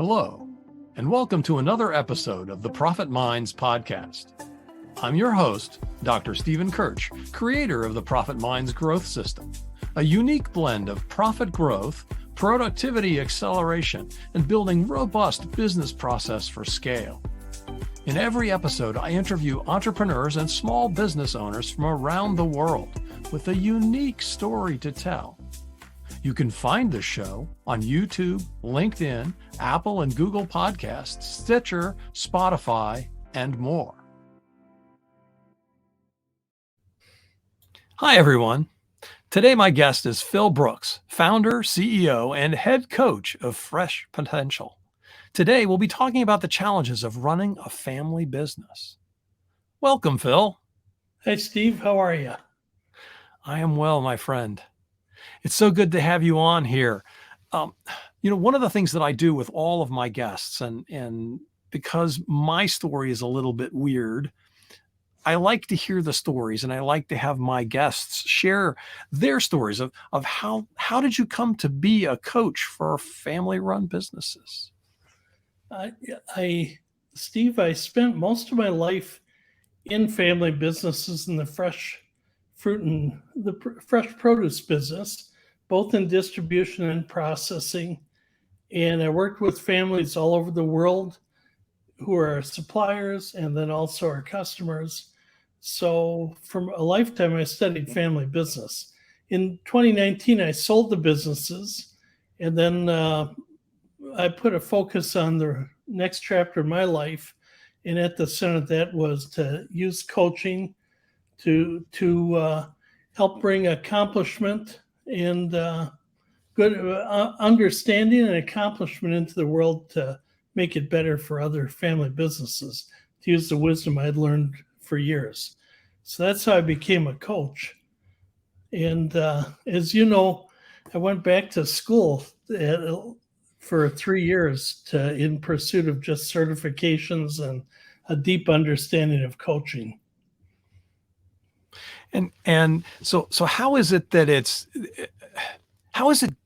Hello, and welcome to another episode of the Profit Minds podcast. I'm your host, Dr. Stephen Kirch, creator of the Profit Minds Growth System, a unique blend of profit growth, productivity acceleration, and building robust business process for scale. In every episode, I interview entrepreneurs and small business owners from around the world with a unique story to tell. You can find the show on YouTube, LinkedIn, Apple and Google Podcasts, Stitcher, Spotify, and more. Hi, everyone. Today, my guest is Phil Brooks, founder, CEO, and head coach of Fresh Potential. Today, we'll be talking about the challenges of running a family business. Welcome, Phil. Hey, Steve. How are you? I am well, my friend. It's so good to have you on here. One of the things that I do with all of my guests, and because my story is a little bit weird, I like to hear the stories, and I like to have my guests share their stories of how did you come to be a coach for family-run businesses? Steve, I spent most of my life in family businesses in the fresh fruit and the fresh produce business, both in distribution and processing. And I worked with families all over the world who are our suppliers and then also our customers. So for a lifetime, I studied family business. In 2019, I sold the businesses, and then I put a focus on the next chapter of my life. And at the center of that was to use coaching to help bring accomplishment and good understanding and accomplishment into the world to make it better for other family businesses, to use the wisdom I'd learned for years. So that's how I became a coach. And as you know, I went back to school for 3 years in pursuit of just certifications and a deep understanding of coaching. And so how is it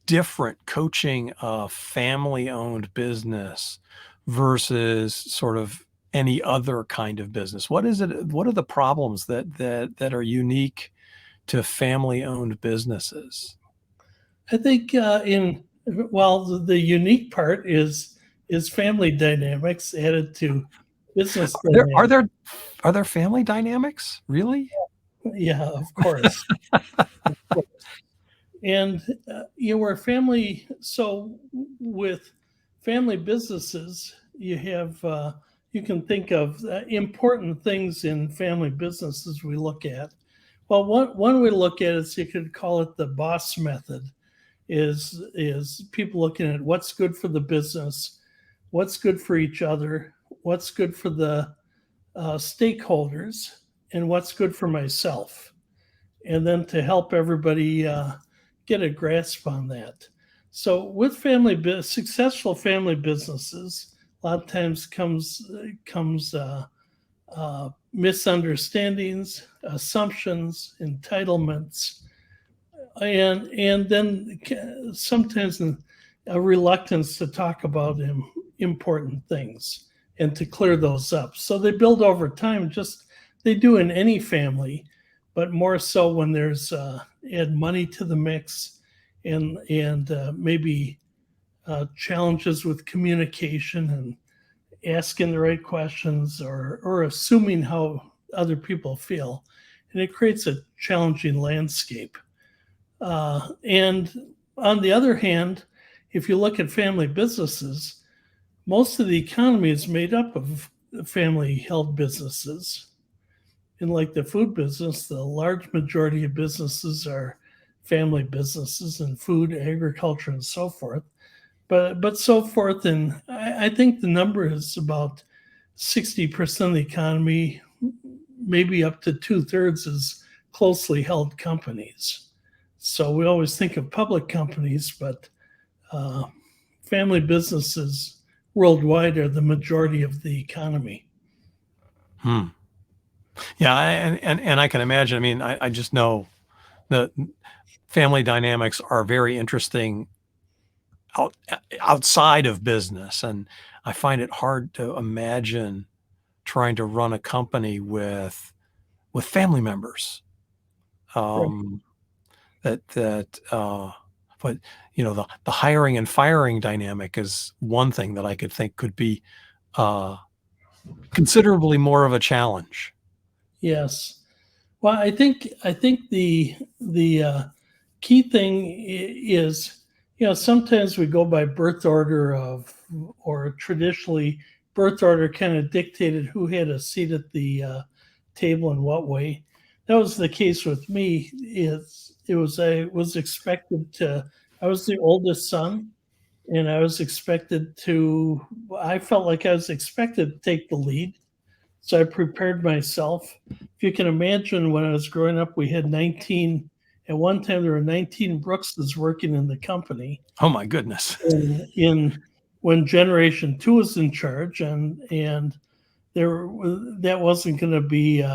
different coaching a family-owned business versus sort of any other kind of business? What is it? What are the problems that are unique to family-owned businesses? I think the unique part is family dynamics added to business. Are there family dynamics? Really? Yeah, of course. And we're family. So with family businesses, you have you can think of important things in family businesses we look at. Well, one way to look at it is you could call it the boss method. Is people looking at what's good for the business, what's good for each other, what's good for the stakeholders, and what's good for myself, and then to help everybody get a grasp on that. So with successful family businesses, a lot of times comes misunderstandings, assumptions, entitlements, and then sometimes a reluctance to talk about important things and to clear those up. So they build over time, just they do in any family, but more so when there's add money to the mix and maybe challenges with communication and asking the right questions or assuming how other people feel. And it creates a challenging landscape. And on the other hand, if you look at family businesses, most of the economy is made up of family-held businesses. In like the food business, the large majority of businesses are family businesses in food, agriculture, and so forth. But so forth, and I think the number is about 60% of the economy, maybe up to 2/3 is closely held companies. So we always think of public companies, but family businesses worldwide are the majority of the economy. Yeah, and I can imagine. I mean, I just know the family dynamics are very interesting outside of business. And I find it hard to imagine trying to run a company with family members. Right. But the hiring and firing dynamic is one thing that I could think could be considerably more of a challenge. Yes. Well, I think the key thing is, sometimes we go by birth order or traditionally birth order kind of dictated who had a seat at the table in what way. That was the case with me. I was expected to. I was the oldest son, and I felt like I was expected to take the lead. So I prepared myself. If you can imagine, when I was growing up, we had 19. At one time, there were 19 Brookses working in the company. Oh my goodness! In when Generation Two was in charge, and that wasn't going to be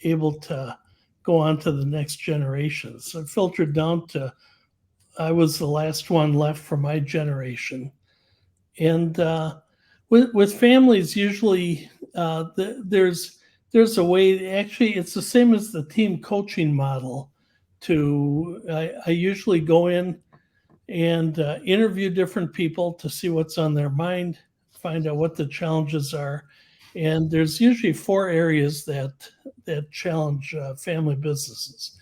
able to go on to the next generation. So it filtered down to I was the last one left for my generation, and with families, usually there's a way. Actually, it's the same as the team coaching model. I usually go in and interview different people to see what's on their mind, find out what the challenges are, and there's usually 4 areas that challenge family businesses.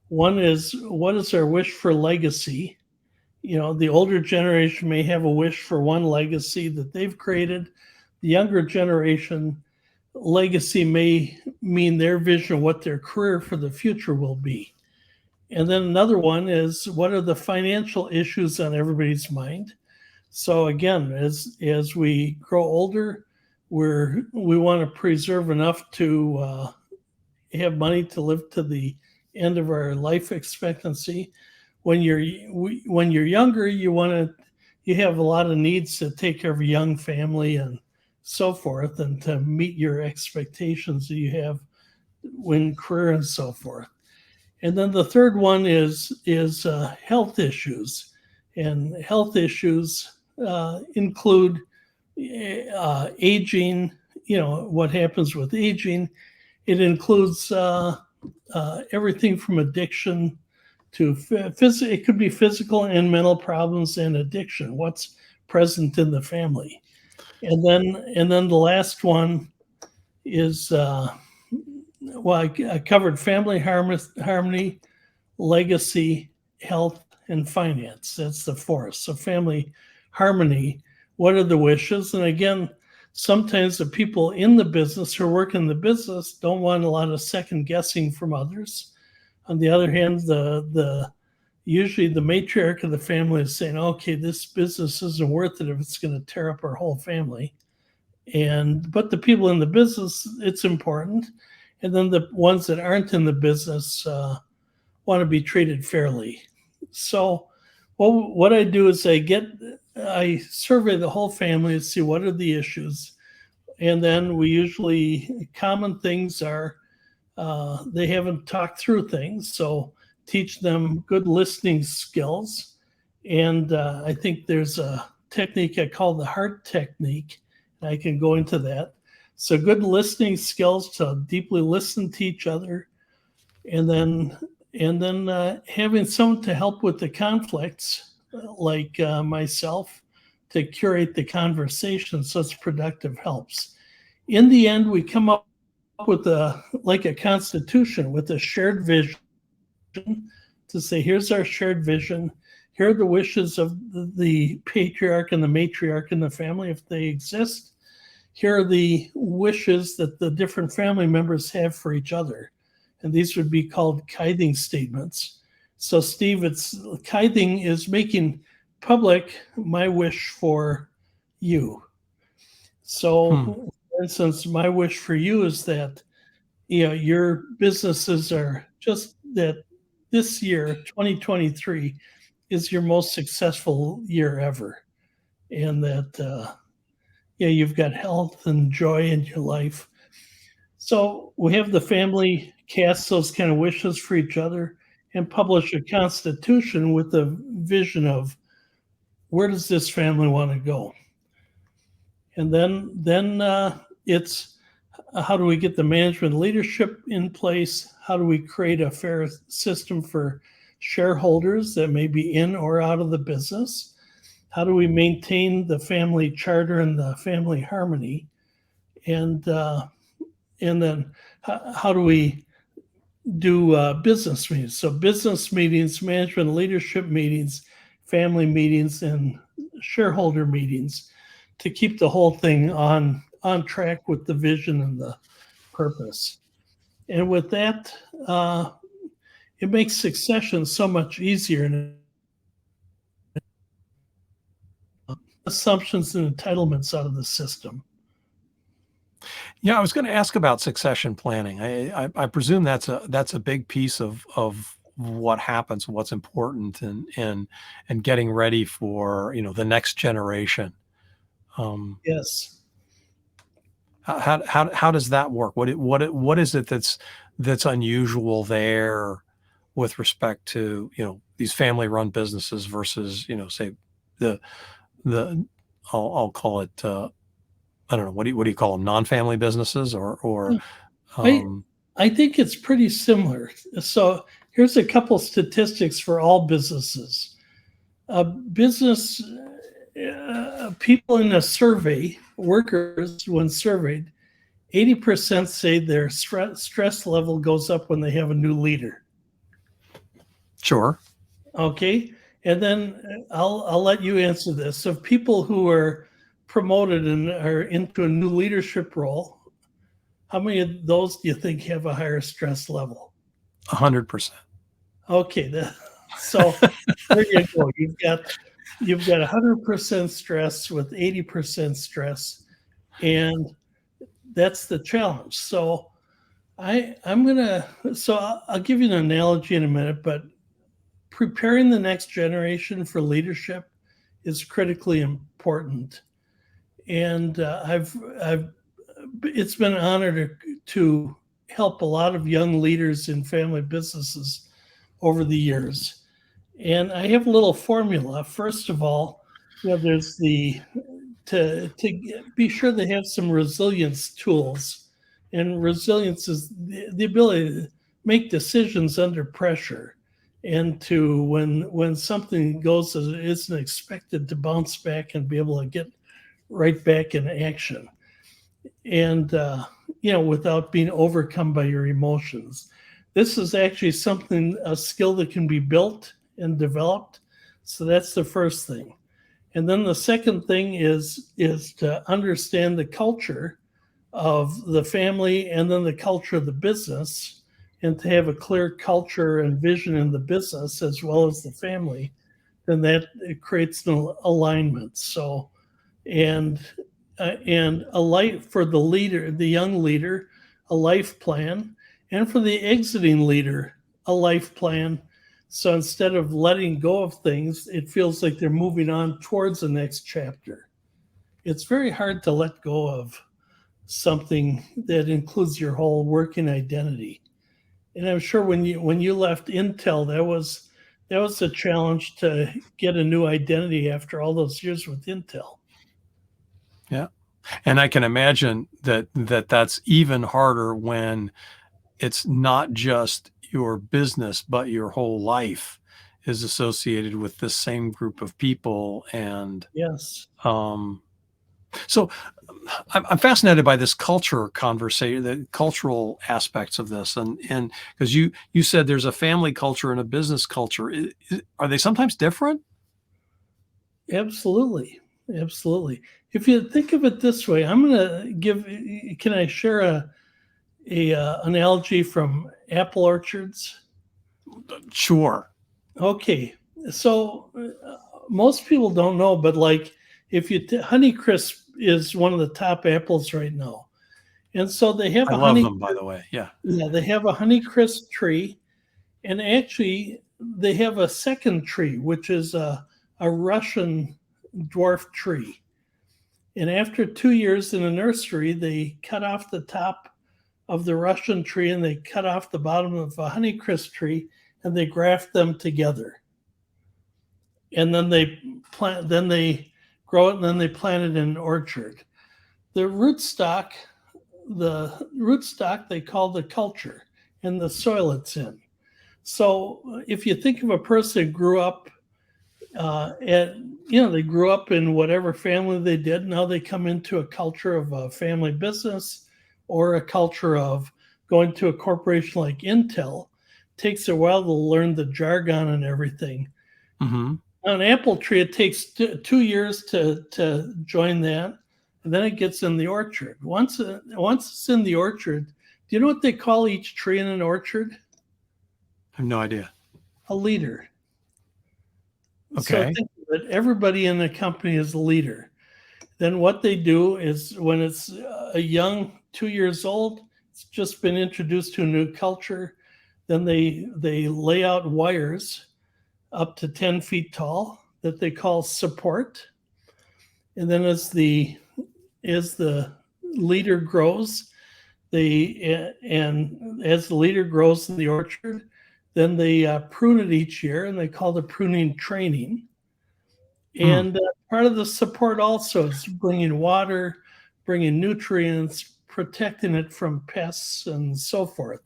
One is, what is our wish for legacy? The older generation may have a wish for one legacy that they've created. The younger generation legacy may mean their vision of what their career for the future will be. And then another one is, what are the financial issues on everybody's mind? So again, as we grow older, we want to preserve enough to have money to live to the end of our life expectancy. When you're younger, you have a lot of needs to take care of a young family and so forth, and to meet your expectations that you have when career and so forth. And then the third one is health issues, and health issues include aging. What happens with aging. It includes everything from addiction to it could be physical and mental problems and addiction. What's present in the family, and then the last one is I covered family harmony, legacy, health, and finance. That's the fourth. So family harmony. What are the wishes? And again, sometimes the people in the business who work in the business don't want a lot of second guessing from others. On the other hand, usually the matriarch of the family is saying, okay, this business isn't worth it if it's going to tear up our whole family. But the people in the business, it's important. And then the ones that aren't in the business want to be treated fairly. So what I do is I survey the whole family to see what are the issues. And then we usually, common things are, they haven't talked through things, so teach them good listening skills. And I think there's a technique I call the heart technique. I can go into that. So good listening skills to deeply listen to each other, and then having someone to help with the conflicts, like myself, to curate the conversation so it's productive helps. In the end, we come up with a constitution with a shared vision to say, here's our shared vision. Here are the wishes of the patriarch and the matriarch in the family, if they exist. Here are the wishes that the different family members have for each other. And these would be called kything statements. So Steve, kything is making public my wish for you. So for instance, my wish for you is that your businesses are just that this year, 2023, is your most successful year ever. And that you've got health and joy in your life. So we have the family cast those kind of wishes for each other and publish a constitution with a vision of where does this family want to go? And then it's how do we get the management leadership in place? How do we create a fair system for shareholders that may be in or out of the business? How do we maintain the family charter and the family harmony? And then how do we do business meetings? So business meetings, management leadership meetings, family meetings, and shareholder meetings to keep the whole thing on track with the vision and the purpose. And with that, it makes succession so much easier, and assumptions and entitlements out of the system. Yeah, I was going to ask about succession planning. I presume that's a big piece of what happens, what's important, and getting ready for the next generation. Yes. How does that work? What is it that's unusual there with respect to these family run businesses versus say the I'll call it I don't know, what do you call them, non-family businesses or I think it's pretty similar. So here's a couple statistics for all businesses. Business people in a survey, workers when surveyed, 80% say their stress level goes up when they have a new leader. Sure. Okay, and then I'll let you answer this. So people who are promoted and are into a new leadership role, how many of those do you think have a higher stress level? 100%. Okay, so there you go. You've got 100% stress with 80% stress, and that's the challenge. So I'll give you an analogy in a minute, but preparing the next generation for leadership is critically important. And it's been an honor to help a lot of young leaders in family businesses over the years. And I have a little formula. First of all, there's to be sure they have some resilience tools. And resilience is the ability to make decisions under pressure, and to when something goes as it isn't expected, to bounce back and be able to get right back in action, and without being overcome by your emotions. This is actually a skill that can be built and developed. So that's the first thing. And then the second thing is to understand the culture of the family and then the culture of the business, and to have a clear culture and vision in the business as well as the family. Then that it creates an alignment. So, and a life for the leader, the young leader, a life plan, and for the exiting leader, a life plan. So instead of letting go of things, it feels like they're moving on towards the next chapter. It's very hard to let go of something that includes your whole working identity. And I'm sure when you left Intel, that was a challenge to get a new identity after all those years with Intel. Yeah. And I can imagine that's even harder when it's not just your business, but your whole life is associated with this same group of people. And yes, so I'm fascinated by this culture conversation, the cultural aspects of this, and because you said there's a family culture and a business culture. Are they sometimes different? absolutely. If you think of it this way, I'm going to give. Can I share a analogy from apple orchards? Sure. Okay, so most people don't know, but like if Honeycrisp is one of the top apples right now, and so they have I love them, by the way. Yeah. Yeah, they have a Honeycrisp tree, and actually they have a second tree, which is a Russian dwarf tree. And after 2 years in a nursery, they cut off the top of the Russian tree and they cut off the bottom of a Honeycrisp tree, and they graft them together. and then they grow it, and then they plant it in an orchard. The rootstock they call the culture and the soil it's in. So if you think of a person who grew up they grew up in whatever family they did. Now they come into a culture of a family business or a culture of going to a corporation like Intel. It takes a while to learn the jargon and everything. Mm-hmm. On an apple tree, it takes 2 years to join that, and then it gets in the orchard. Once it's in the orchard, do you know what they call each tree in an orchard? I have no idea. A leader. So Okay. think of it, everybody in the company is a leader. Then what they do is when it's a young 2 years old, it's just been introduced to a new culture. Then they lay out wires up to 10 feet tall that they call support. And then as the leader grows, as the leader grows in the orchard, then they prune it each year, and they call it pruning training. And part of the support also is bringing water, bringing nutrients, protecting it from pests and so forth.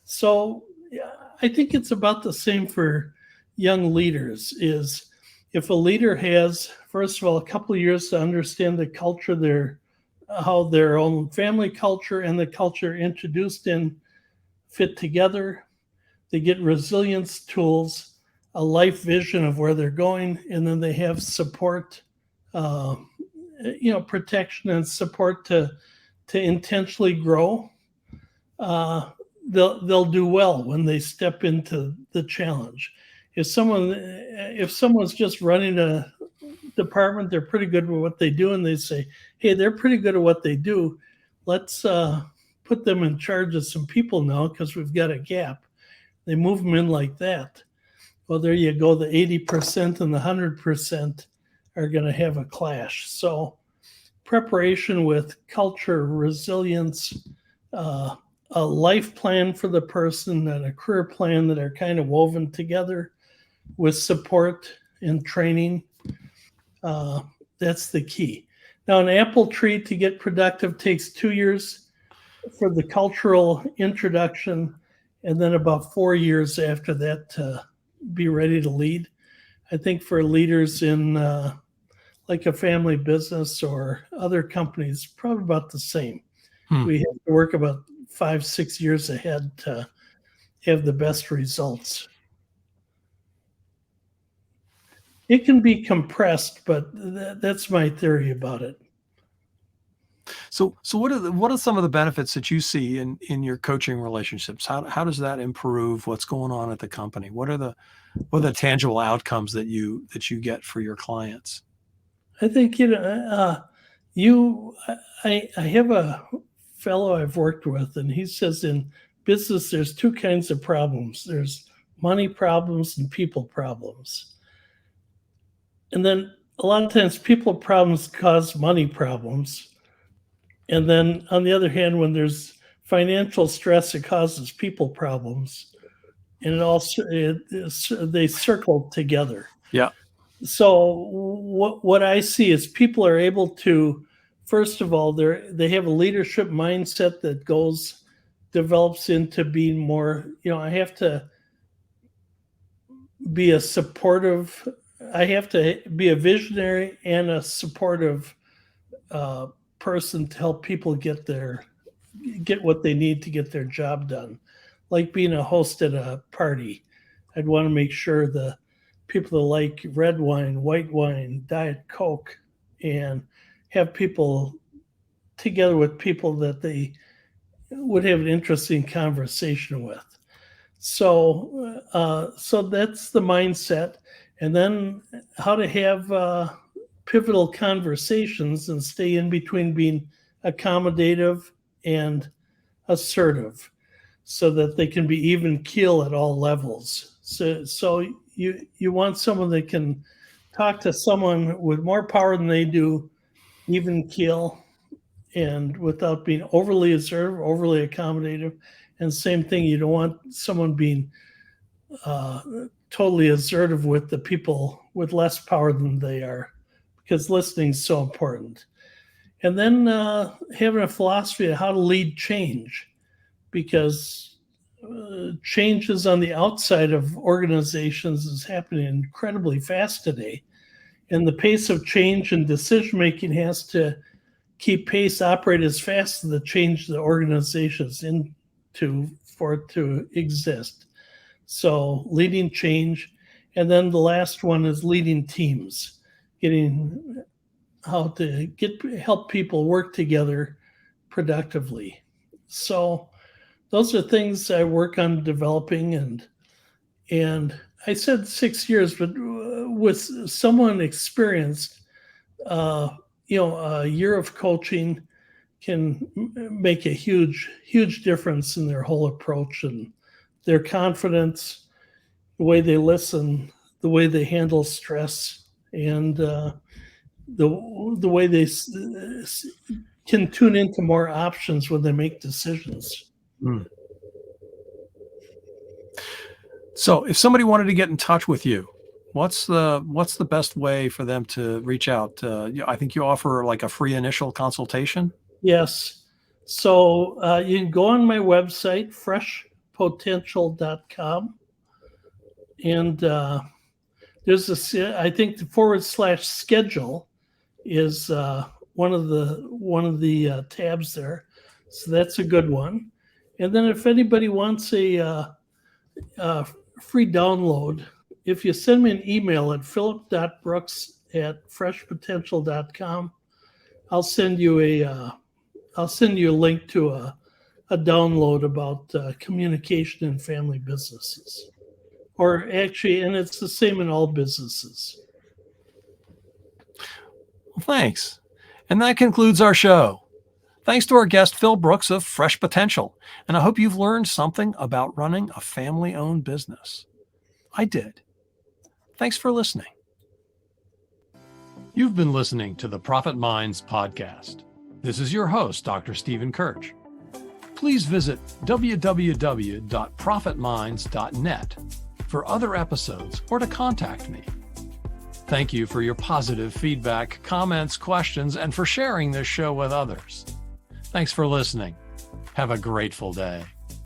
So I think it's about the same for young leaders. Is if a leader has, first of all, a couple of years to understand the culture, how their own family culture and the culture introduced in fit together, they get resilience tools, a life vision of where they're going, and then they have support, protection and support to intentionally grow. They'll do well when they step into the challenge. If someone's just running a department, they're pretty good with what they do, and they say, hey, they're pretty good at what they do. Let's put them in charge of some people now because we've got a gap. They move them in like that. Well, there you go. The 80% and the 100% are going to have a clash. So preparation with culture, resilience, a life plan for the person, and a career plan that are kind of woven together with support and training. That's the key. Now, an apple tree to get productive takes 2 years for the cultural introduction, and then about 4 years after that to be ready to lead. I think for leaders in like a family business or other companies, probably about the same. We have to work about 5-6 years ahead to have the best results. It can be compressed, but that's my theory about it. So what are some of the benefits that you see in your coaching relationships? How does that improve what's going on at the company? What are the tangible outcomes that you get for your clients? I think I have a fellow I've worked with, and he says in business there's two kinds of problems. There's money problems and people problems. And then a lot of times people problems cause money problems. And then on the other hand, when there's financial stress, it causes people problems. And it also they circle together. Yeah. So what I see is people are able to, first of all, they have a leadership mindset that develops into being more, I have to be a supportive, I have to be a visionary and a supportive person to help people get what they need to get their job done. Like being a host at a party, I'd want to make sure the people that like red wine, white wine, Diet Coke, and have people together with people that they would have an interesting conversation with. So that's the mindset. And then how to have pivotal conversations and stay in between being accommodative and assertive so that they can be even keel at all levels. So you want someone that can talk to someone with more power than they do, even keel, and without being overly assertive, overly accommodative. And same thing, you don't want someone being totally assertive with the people with less power than they are, because listening is so important. And then having a philosophy of how to lead change, because changes on the outside of organizations is happening incredibly fast today. And the pace of change and decision-making has to keep pace, operate as fast as the change the organization's into for it to exist. So leading change. And then the last one is leading teams, getting how to help people work together productively. So those are things I work on developing, and I said 6 years, but with someone experienced, a year of coaching can make a huge difference in their whole approach and their confidence, the way they listen, the way they handle stress, and the way they can tune into more options when they make decisions. Mm. So if somebody wanted to get in touch with you, what's the best way for them to reach out? I think you offer like a free initial consultation. Yes. So you can go on my website, freshpotential.com. And there's I think the /schedule is one of the tabs there. So that's a good one. And then if anybody wants a free download, if you send me an email at phillip.brooks@freshpotential.com, I'll send you a link to a download about communication in family businesses. Or actually, and it's the same in all businesses. Well, thanks. And that concludes our show. Thanks to our guest, Phil Brooks of Fresh Potential. And I hope you've learned something about running a family-owned business. I did. Thanks for listening. You've been listening to the Profit Minds podcast. This is your host, Dr. Stephen Kirch. Please visit www.profitminds.net for other episodes or to contact me. Thank you for your positive feedback, comments, questions, and for sharing this show with others. Thanks for listening. Have a grateful day.